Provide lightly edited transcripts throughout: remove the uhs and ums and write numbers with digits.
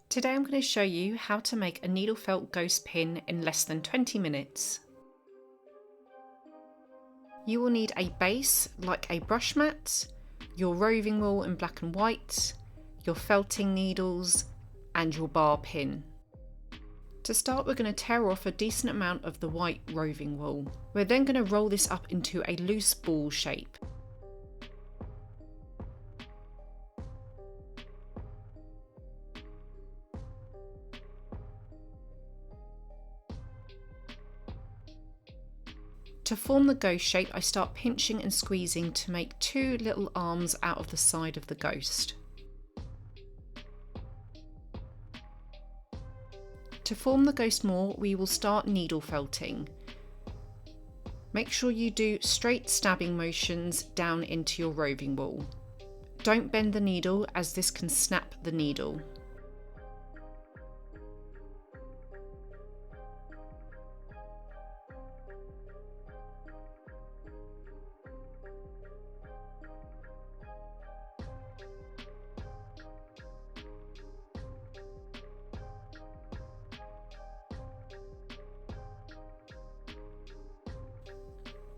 Today I'm going to show you how to make a needle felt ghost pin in less than 20 minutes. You will need a base like a brush mat, your roving wool in black and white, your felting needles and your bar pin. To start, we're going to tear off a decent amount of the white roving wool. We're then going to roll this up into a loose ball shape. To form the ghost shape, I start pinching and squeezing to make two little arms out of the side of the ghost. To form the ghost more, we will start needle felting. Make sure you do straight stabbing motions down into your roving wool. Don't bend the needle as this can snap the needle.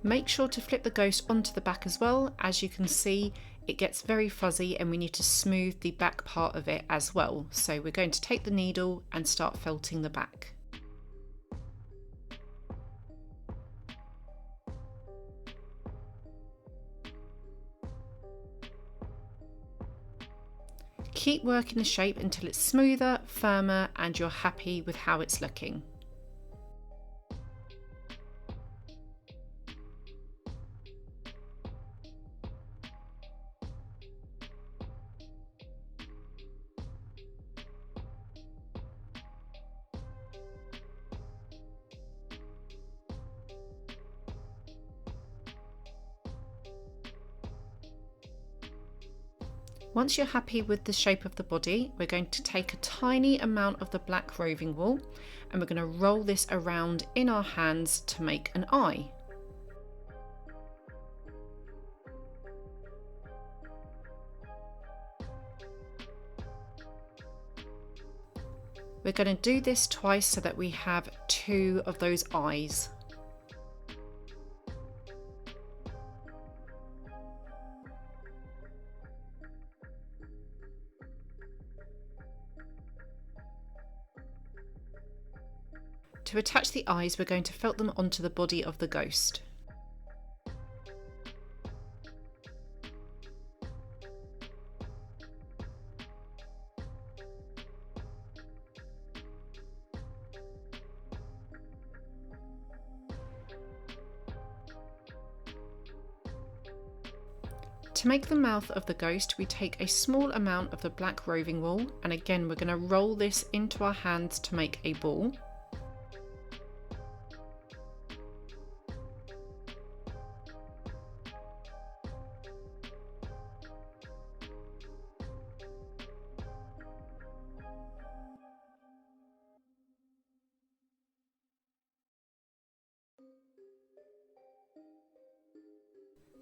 Make sure to flip the ghost onto the back as well. As you can see, it gets very fuzzy and we need to smooth the back part of it as well. So we're going to take the needle and start felting the back. Keep working the shape until it's smoother, firmer, and you're happy with how it's looking. Once you're happy with the shape of the body, we're going to take a tiny amount of the black roving wool and we're going to roll this around in our hands to make an eye. We're going to do this twice so that we have two of those eyes. To attach the eyes, we're going to felt them onto the body of the ghost. To make the mouth of the ghost, we take a small amount of the black roving wool, and again we're going to roll this into our hands to make a ball.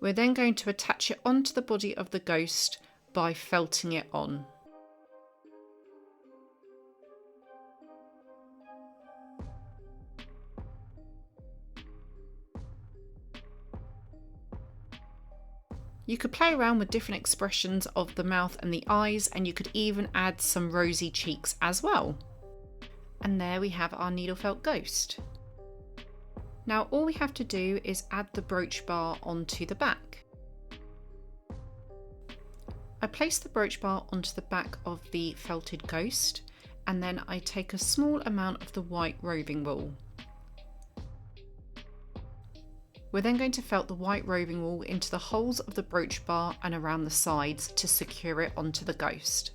We're then going to attach it onto the body of the ghost by felting it on. You could play around with different expressions of the mouth and the eyes, and you could even add some rosy cheeks as well. And there we have our needle felt ghost. Now all we have to do is add the brooch bar onto the back. I place the brooch bar onto the back of the felted ghost, and then I take a small amount of the white roving wool. We're then going to felt the white roving wool into the holes of the brooch bar and around the sides to secure it onto the ghost.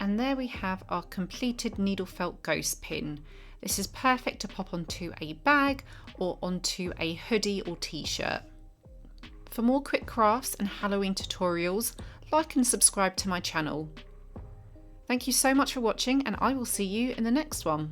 And there we have our completed needle felt ghost pin. This is perfect to pop onto a bag or onto a hoodie or t-shirt. For more quick crafts and Halloween tutorials, like and subscribe to my channel. Thank you so much for watching, and I will see you in the next one.